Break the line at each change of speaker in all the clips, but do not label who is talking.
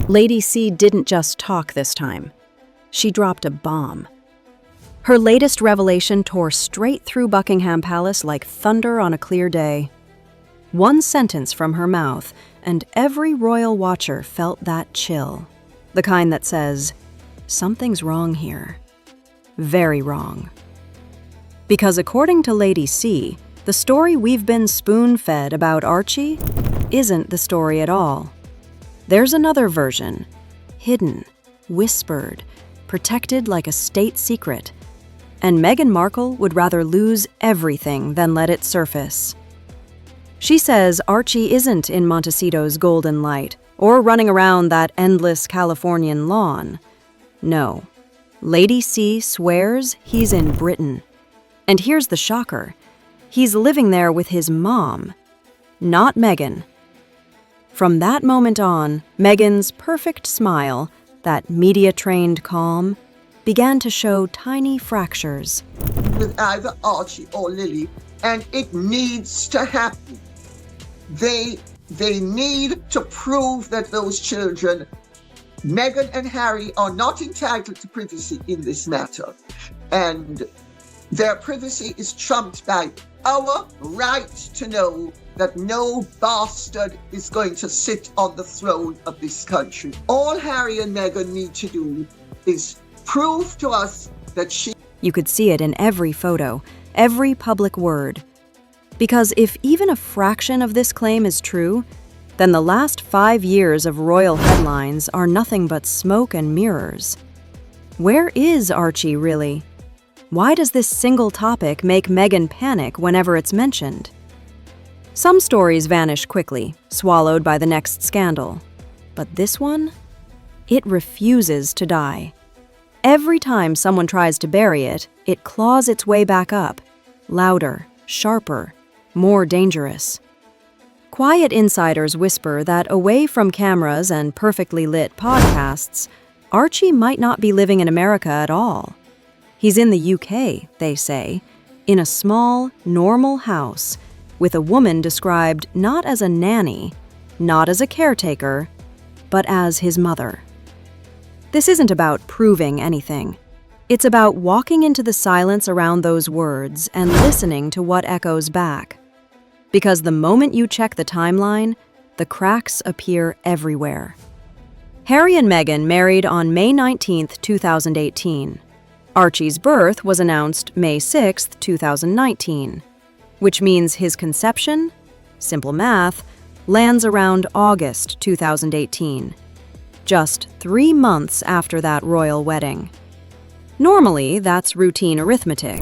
Lady C didn't just talk this time. She dropped a bomb. Her latest revelation tore straight through Buckingham Palace like thunder on a clear day. One sentence from her mouth, and every royal watcher felt that chill. The kind that says, something's wrong here. Very wrong. Because according to Lady C, the story we've been spoon-fed about Archie isn't the story at all. There's another version, hidden, whispered, protected like a state secret, and Meghan Markle would rather lose everything than let it surface. She says Archie isn't in Montecito's golden light or running around that endless Californian lawn. No, Lady C swears he's in Britain. And here's the shocker. He's living there with his mom, not Meghan. From that moment on, Meghan's perfect smile, that media-trained calm, began to show tiny fractures.
With either Archie or Lily, and it needs to happen. They need to prove that those children, Meghan and Harry, are not entitled to privacy in this matter. And their privacy is trumped by our right to know that no bastard is going to sit on the throne of this country. All Harry and Meghan need to do is prove to us that she...
You could see it in every photo, every public word. Because if even a fraction of this claim is true, then the last 5 years of royal headlines are nothing but smoke and mirrors. Where is Archie, really? Why does this single topic make Meghan panic whenever it's mentioned? Some stories vanish quickly, swallowed by the next scandal. But this one? It refuses to die. Every time someone tries to bury it, it claws its way back up, louder, sharper, more dangerous. Quiet insiders whisper that away from cameras and perfectly lit podcasts, Archie might not be living in America at all. He's in the UK, they say, in a small, normal house, with a woman described not as a nanny, not as a caretaker, but as his mother. This isn't about proving anything. It's about walking into the silence around those words and listening to what echoes back. Because the moment you check the timeline, the cracks appear everywhere. Harry and Meghan married on May 19, 2018. Archie's birth was announced May 6, 2019, which means his conception, simple math, lands around August 2018, just 3 months after that royal wedding. Normally, that's routine arithmetic,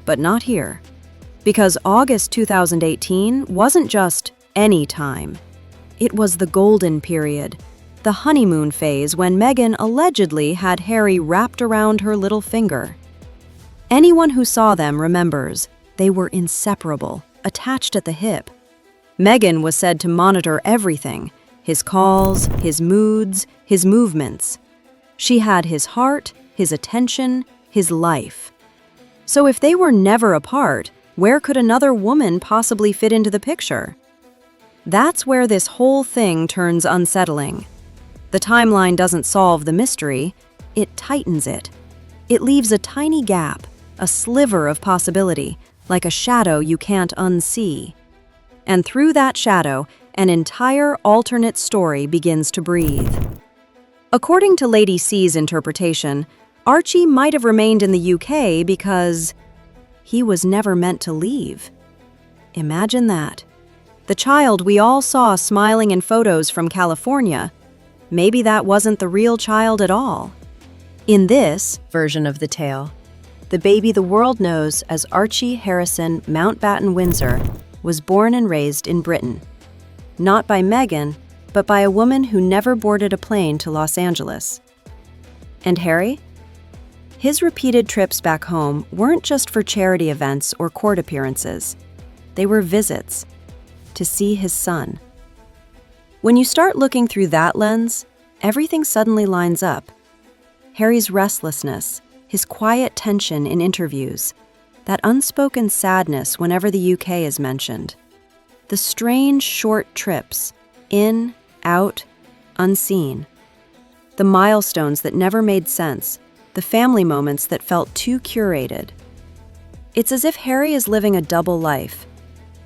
but not here, because August 2018 wasn't just any time. It was the golden period, the honeymoon phase when Meghan allegedly had Harry wrapped around her little finger. Anyone who saw them remembers they were inseparable, attached at the hip. Meghan was said to monitor everything, his calls, his moods, his movements. She had his heart, his attention, his life. So if they were never apart, where could another woman possibly fit into the picture? That's where this whole thing turns unsettling. The timeline doesn't solve the mystery, it tightens it. It leaves a tiny gap, a sliver of possibility, like a shadow you can't unsee. And through that shadow, an entire alternate story begins to breathe. According to Lady C's interpretation, Archie might have remained in the UK because he was never meant to leave. Imagine that. The child we all saw smiling in photos from California, maybe that wasn't the real child at all. In this version of the tale, the baby the world knows as Archie Harrison Mountbatten Windsor was born and raised in Britain. Not by Meghan, but by a woman who never boarded a plane to Los Angeles. And Harry? His repeated trips back home weren't just for charity events or court appearances. They were visits to see his son. When you start looking through that lens, everything suddenly lines up. Harry's restlessness, his quiet tension in interviews, that unspoken sadness whenever the UK is mentioned, the strange short trips, In, out, unseen. The milestones that never made sense, the family moments that felt too curated. It's as if Harry is living a double life,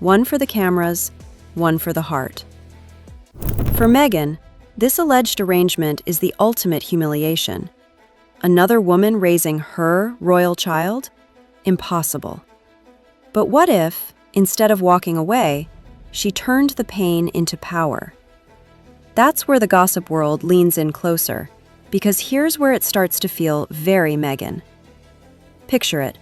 one for the cameras, one for the heart. For Meghan, this alleged arrangement is the ultimate humiliation. Another woman raising her royal child? Impossible. But what if, instead of walking away, she turned the pain into power? That's where the gossip world leans in closer, because here's where it starts to feel very Meghan. Picture it.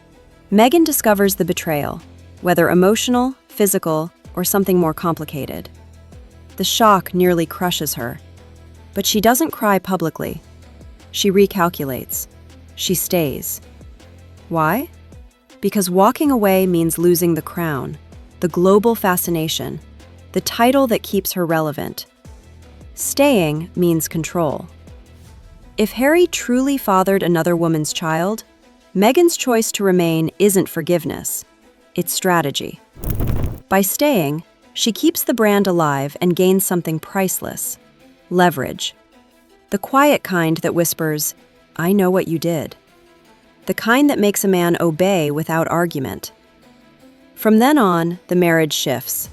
Meghan discovers the betrayal, whether emotional, physical, or something more complicated. The shock nearly crushes her, but she doesn't cry publicly. She recalculates. She stays. Why? Because walking away means losing the crown, the global fascination, the title that keeps her relevant. Staying means control. If Harry truly fathered another woman's child, Meghan's choice to remain isn't forgiveness, it's strategy. By staying, she keeps the brand alive and gains something priceless: leverage. The quiet kind that whispers, "I know what you did." The kind that makes a man obey without argument. From then on, the marriage shifts.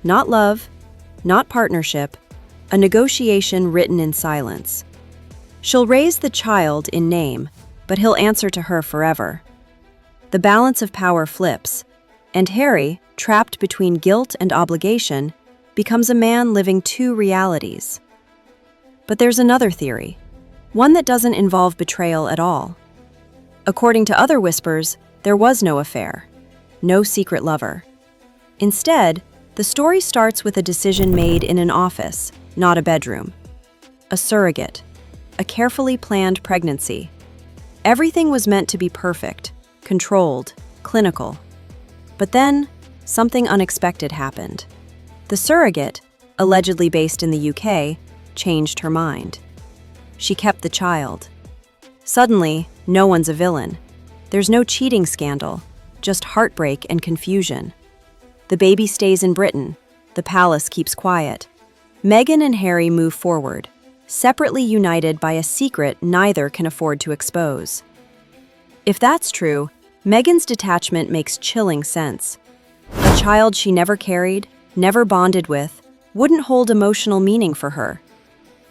Not love, not partnership, a negotiation written in silence. She'll raise the child in name, but he'll answer to her forever. The balance of power flips, and Harry, trapped between guilt and obligation, becomes a man living two realities. But there's another theory, one that doesn't involve betrayal at all. According to other whispers, there was no affair, no secret lover. Instead, the story starts with a decision made in an office, not a bedroom. A surrogate, a carefully planned pregnancy. Everything was meant to be perfect, controlled, clinical. But then, something unexpected happened. The surrogate, allegedly based in the UK, changed her mind. She kept the child. Suddenly, no one's a villain. There's no cheating scandal, just heartbreak and confusion. The baby stays in Britain. The palace keeps quiet. Meghan and Harry move forward, separately united by a secret neither can afford to expose. If that's true, Meghan's detachment makes chilling sense. A child she never carried, never bonded with, wouldn't hold emotional meaning for her.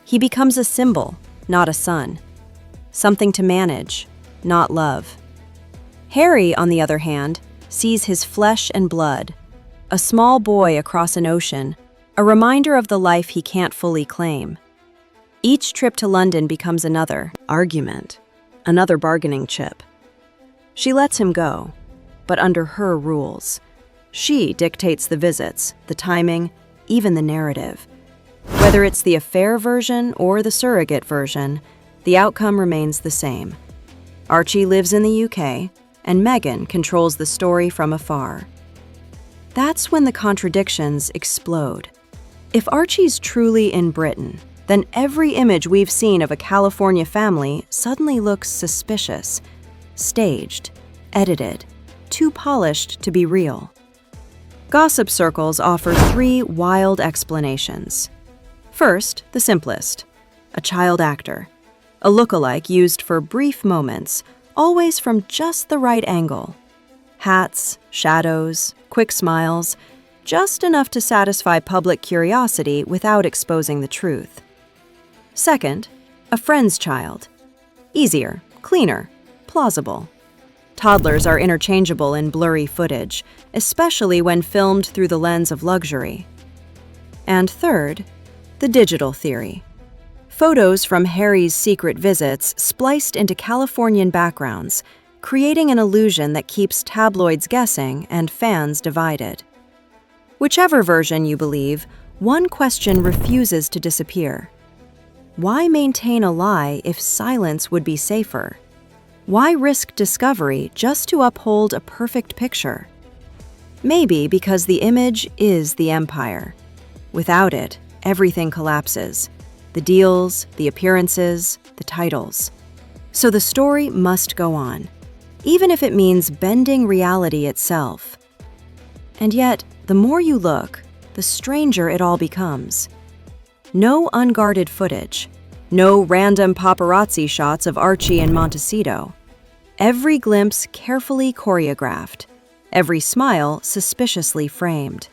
He becomes a symbol, not a son. Something to manage, not love. Harry, on the other hand, sees his flesh and blood, a small boy across an ocean, a reminder of the life he can't fully claim. Each trip to London becomes another argument, another bargaining chip. She lets him go, but under her rules. She dictates the visits, the timing, even the narrative. Whether it's the affair version or the surrogate version, the outcome remains the same. Archie lives in the UK, and Meghan controls the story from afar. That's when the contradictions explode. If Archie's truly in Britain, then every image we've seen of a California family suddenly looks suspicious, staged, edited, too polished to be real. Gossip circles offer three wild explanations. First, the simplest: a child actor, a lookalike used for brief moments, always from just the right angle. Hats, shadows, quick smiles, just enough to satisfy public curiosity without exposing the truth. Second, a friend's child. Easier, cleaner, plausible. Toddlers are interchangeable in blurry footage, especially when filmed through the lens of luxury. And third, the digital theory. Photos from Harry's secret visits spliced into Californian backgrounds, creating an illusion that keeps tabloids guessing and fans divided. Whichever version you believe, one question refuses to disappear. Why maintain a lie if silence would be safer? Why risk discovery just to uphold a perfect picture? Maybe because the image is the empire. Without it, everything collapses. The deals, the appearances, the titles. So the story must go on, even if it means bending reality itself. And yet, the more you look, the stranger it all becomes. No unguarded footage. No random paparazzi shots of Archie and Montecito. Every glimpse carefully choreographed. Every smile suspiciously framed.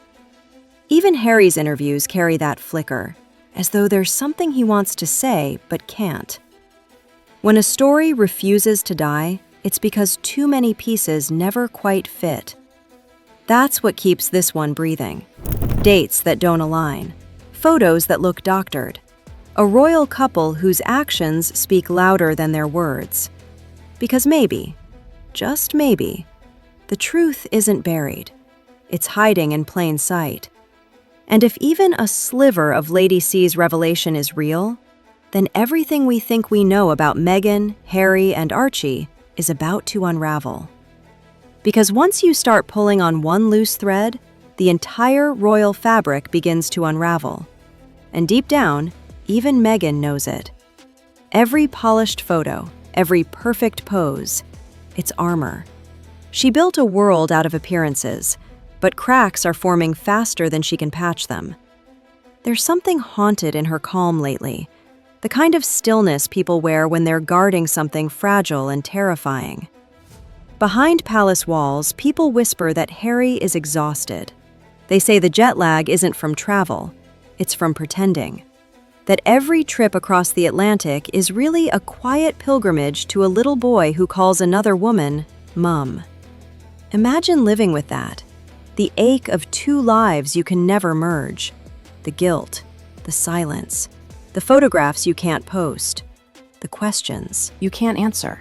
Even Harry's interviews carry that flicker, as though there's something he wants to say but can't. When a story refuses to die, it's because too many pieces never quite fit. That's what keeps this one breathing. Dates that don't align. Photos that look doctored. A royal couple whose actions speak louder than their words. Because maybe, just maybe, the truth isn't buried. It's hiding in plain sight. And if even a sliver of Lady C's revelation is real, then everything we think we know about Meghan, Harry, and Archie is about to unravel. Because once you start pulling on one loose thread, the entire royal fabric begins to unravel. And deep down, even Meghan knows it. Every polished photo, every perfect pose, it's armor. She built a world out of appearances, but cracks are forming faster than she can patch them. There's something haunted in her calm lately, the kind of stillness people wear when they're guarding something fragile and terrifying. Behind palace walls, people whisper that Harry is exhausted. They say the jet lag isn't from travel, it's from pretending. That every trip across the Atlantic is really a quiet pilgrimage to a little boy who calls another woman Mum. Imagine living with that. The ache of two lives you can never merge. The guilt, the silence, the photographs you can't post, the questions you can't answer.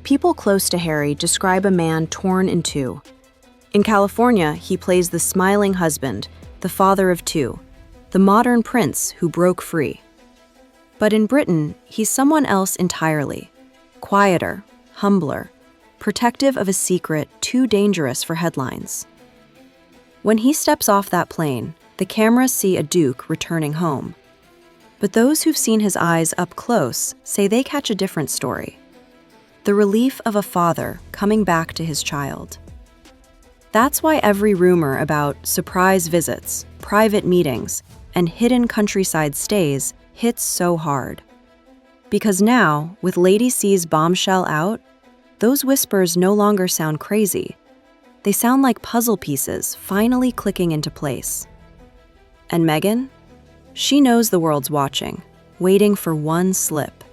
People close to Harry describe a man torn in two. In California, he plays the smiling husband, the father of two, the modern prince who broke free. But in Britain, he's someone else entirely. Quieter, humbler, protective of a secret too dangerous for headlines. When he steps off that plane, the cameras see a duke returning home. But those who've seen his eyes up close say they catch a different story. The relief of a father coming back to his child. That's why every rumor about surprise visits, private meetings, and hidden countryside stays hits so hard. Because now, with Lady C's bombshell out, those whispers no longer sound crazy. They sound like puzzle pieces finally clicking into place. And Meghan? She knows the world's watching, waiting for one slip.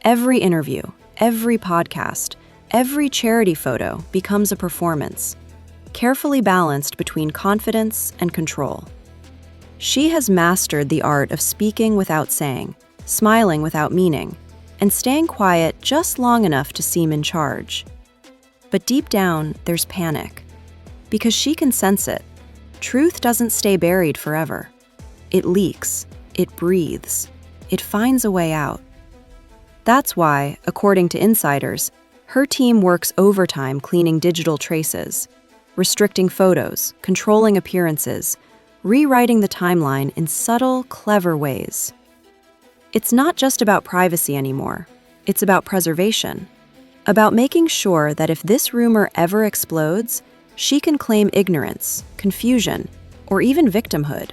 Every interview, every podcast, every charity photo becomes a performance, carefully balanced between confidence and control. She has mastered the art of speaking without saying, smiling without meaning, and staying quiet just long enough to seem in charge. But deep down, there's panic. Because she can sense it. Truth doesn't stay buried forever. It leaks, it breathes, it finds a way out. That's why, according to insiders, her team works overtime cleaning digital traces, restricting photos, controlling appearances, rewriting the timeline in subtle, clever ways. It's not just about privacy anymore. It's about preservation. About making sure that if this rumor ever explodes, she can claim ignorance, confusion, or even victimhood.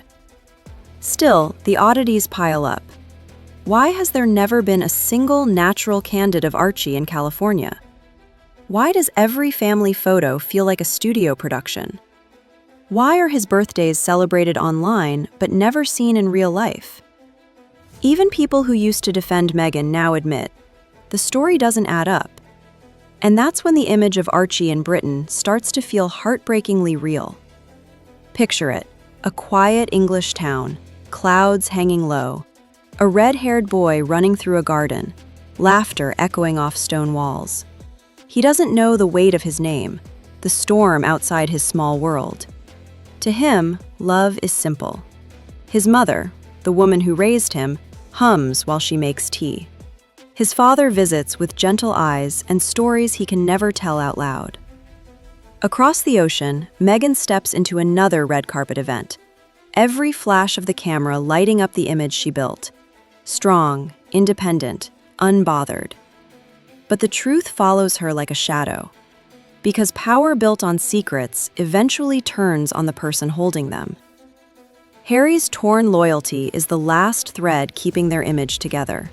Still, the oddities pile up. Why has there never been a single natural candid of Archie in California? Why does every family photo feel like a studio production? Why are his birthdays celebrated online but never seen in real life? Even people who used to defend Meghan now admit, the story doesn't add up. And that's when the image of Archie in Britain starts to feel heartbreakingly real. Picture it, a quiet English town, clouds hanging low, a red-haired boy running through a garden, laughter echoing off stone walls. He doesn't know the weight of his name, the storm outside his small world. To him, love is simple. His mother, the woman who raised him, hums while she makes tea. His father visits with gentle eyes and stories he can never tell out loud. Across the ocean, Meghan steps into another red carpet event, every flash of the camera lighting up the image she built. Strong, independent, unbothered. But the truth follows her like a shadow, because power built on secrets eventually turns on the person holding them. Harry's torn loyalty is the last thread keeping their image together.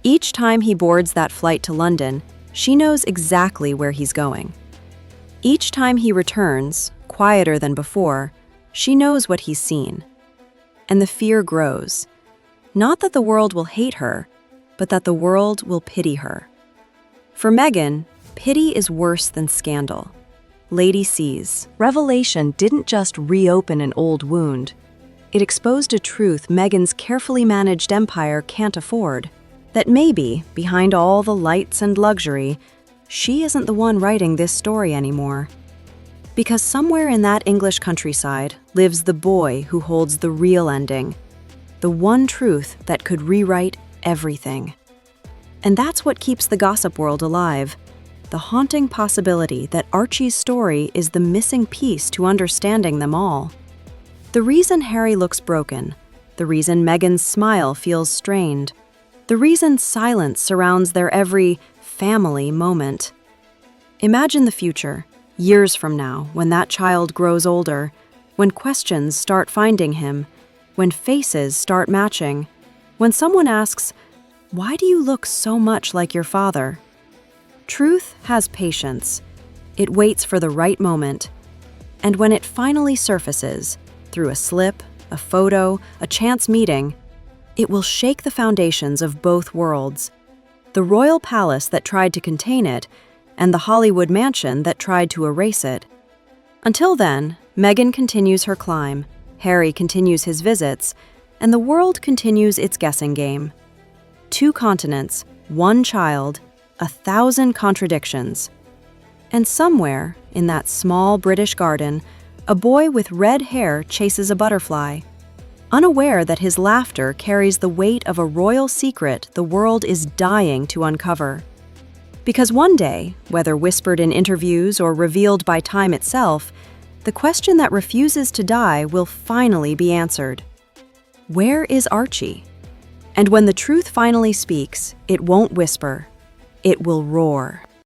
Each time he boards that flight to London, she knows exactly where he's going. Each time he returns, quieter than before, she knows what he's seen. And the fear grows. Not that the world will hate her, but that the world will pity her. For Meghan, pity is worse than scandal. Lady sees. Revelation didn't just reopen an old wound. It exposed a truth Meghan's carefully managed empire can't afford. That maybe, behind all the lights and luxury, she isn't the one writing this story anymore. Because somewhere in that English countryside lives the boy who holds the real ending, the one truth that could rewrite everything. And that's what keeps the gossip world alive, the haunting possibility that Archie's story is the missing piece to understanding them all. The reason Harry looks broken, the reason Meghan's smile feels strained, the reason silence surrounds their every family moment. Imagine the future, years from now, when that child grows older, when questions start finding him, when faces start matching, when someone asks, "Why do you look so much like your father?" Truth has patience. It waits for the right moment. And when it finally surfaces, through a slip, a photo, a chance meeting, it will shake the foundations of both worlds. The royal palace that tried to contain it, and the Hollywood mansion that tried to erase it. Until then, Meghan continues her climb, Harry continues his visits, and the world continues its guessing game. 2 continents, 1 child, 1,000 contradictions. And somewhere, in that small British garden, a boy with red hair chases a butterfly, unaware that his laughter carries the weight of a royal secret the world is dying to uncover. Because one day, whether whispered in interviews or revealed by time itself, the question that refuses to die will finally be answered. Where is Archie? And when the truth finally speaks, it won't whisper, it will roar.